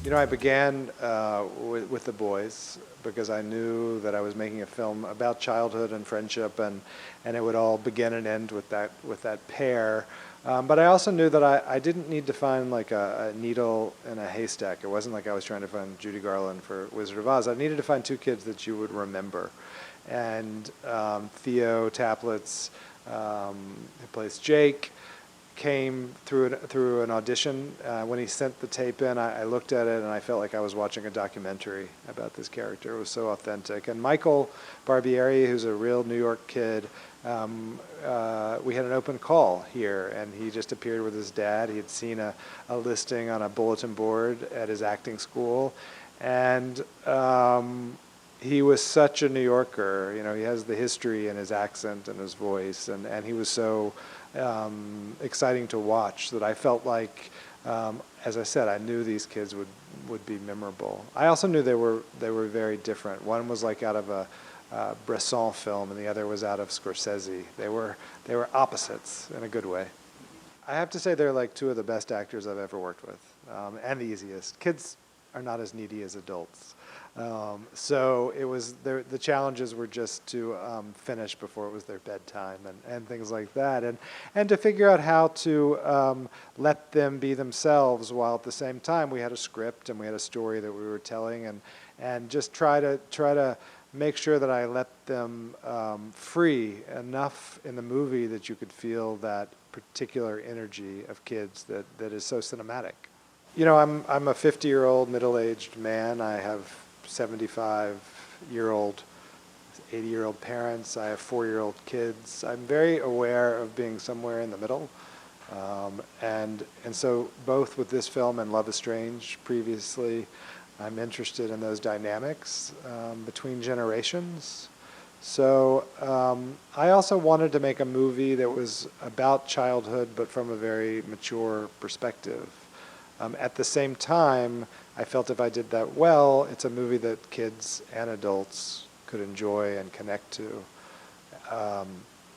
You know, I began with the boys because I knew that I was making a film about childhood and friendship, and it would all begin and end with that pair. But I also knew that I didn't need to find like a needle in a haystack. It wasn't like I was trying to find Judy Garland for Wizard of Oz. I needed to find two kids that you would remember. And Theo Taplitz, who plays Jake, came through an audition. When he sent the tape in, I looked at it and I felt like I was watching a documentary about this character. It was so authentic. And Michael Barbieri, who's a real New York kid, we had an open call here, and he just appeared with his dad. He had seen a listing on a bulletin board at his acting school, and he was such a New Yorker. You know, he has the history in his accent and his voice, and he was so exciting to watch that I felt like, as I said, I knew these kids would be memorable. I also knew they were very different. One was like out of a Bresson film, and the other was out of Scorsese. They were opposites in a good way. I have to say they're like two of the best actors I've ever worked with, and the easiest. Kids are not as needy as adults. So it was the challenges were just to finish before it was their bedtime and things like that, and to figure out how to let them be themselves while at the same time we had a script and we had a story that we were telling, and just try to make sure that I let them free enough in the movie that you could feel that particular energy of kids that is so cinematic. You know, I'm a 50-year-old middle-aged man. I have 75-year-old, 80-year-old parents. I have 4-year-old kids. I'm very aware of being somewhere in the middle. And so both with this film and Love is Strange previously, I'm interested in those dynamics between generations. So I also wanted to make a movie that was about childhood, but from a very mature perspective. At the same time, I felt if I did that well, it's a movie that kids and adults could enjoy and connect to.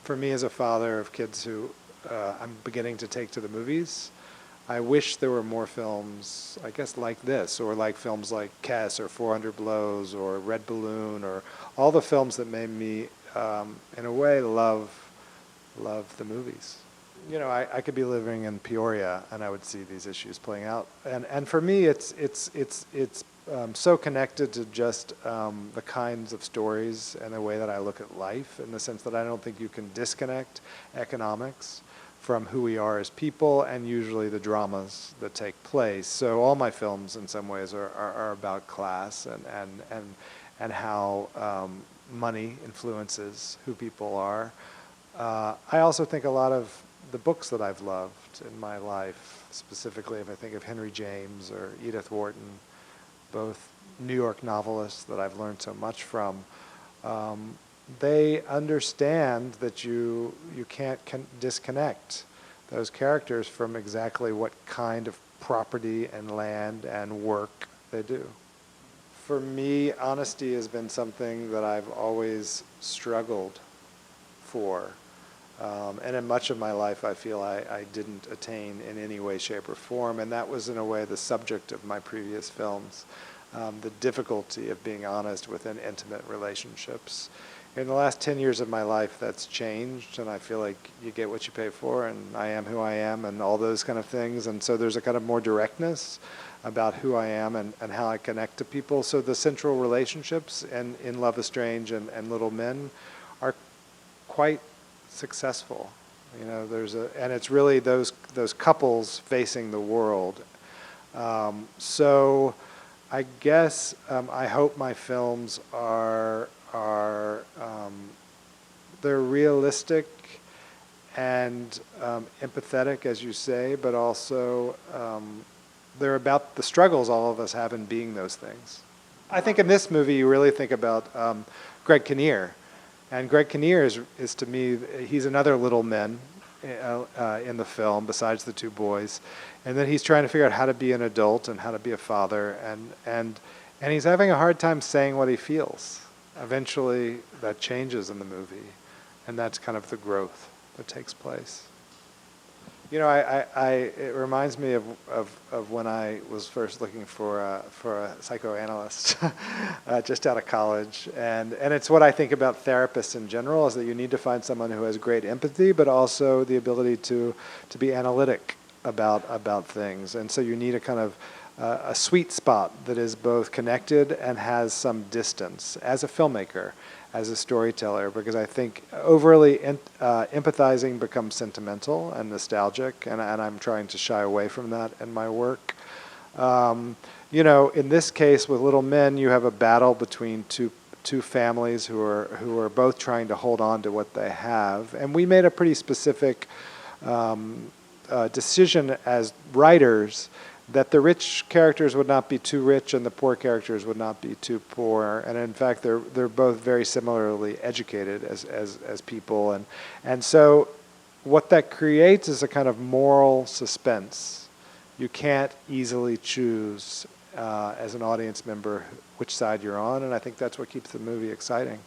For me as a father of kids who I'm beginning to take to the movies, I wish there were more films, I guess, like this, or like films like Kes or 400 Blows or Red Balloon, or all the films that made me, in a way, love the movies. You know, I could be living in Peoria and I would see these issues playing out. And for me, it's so connected to just the kinds of stories and the way that I look at life, in the sense that I don't think you can disconnect economics from who we are as people and usually the dramas that take place. So all my films in some ways are about class and how money influences who people are. I also think a lot of the books that I've loved in my life, specifically if I think of Henry James or Edith Wharton, both New York novelists that I've learned so much from, they understand that you can't disconnect those characters from exactly what kind of property and land and work they do. For me, honesty has been something that I've always struggled for. And in much of my life, I feel I didn't attain in any way, shape, or form, and that was in a way the subject of my previous films, the difficulty of being honest within intimate relationships. In the last 10 years of my life, that's changed, and I feel like you get what you pay for, and I am who I am, and all those kind of things, and so there's a kind of more directness about who I am and how I connect to people. So the central relationships in Love is Strange and Little Men are quite successful. You know, and it's really those couples facing the world. So I guess I hope my films are they're realistic and empathetic, as you say, but also they're about the struggles all of us have in being those things. I think in this movie you really think about Greg Kinnear. And Greg Kinnear is to me, he's another little man in the film, besides the two boys. And then he's trying to figure out how to be an adult and how to be a father. And he's having a hard time saying what he feels. Eventually, that changes in the movie. And that's kind of the growth that takes place. It reminds me of when I was first looking for a psychoanalyst just out of college, and it's what I think about therapists in general, is that you need to find someone who has great empathy, but also the ability to be analytic about things, and so you need a kind of a sweet spot that is both connected and has some distance as a filmmaker, as a storyteller, because I think overly empathizing becomes sentimental and nostalgic, and I'm trying to shy away from that in my work. In this case with Little Men, you have a battle between two families who are both trying to hold on to what they have, and we made a pretty specific decision as writers that the rich characters would not be too rich and the poor characters would not be too poor, and in fact they're both very similarly educated as people, and so what that creates is a kind of moral suspense. You can't easily choose as an audience member which side you're on, and I think that's what keeps the movie exciting.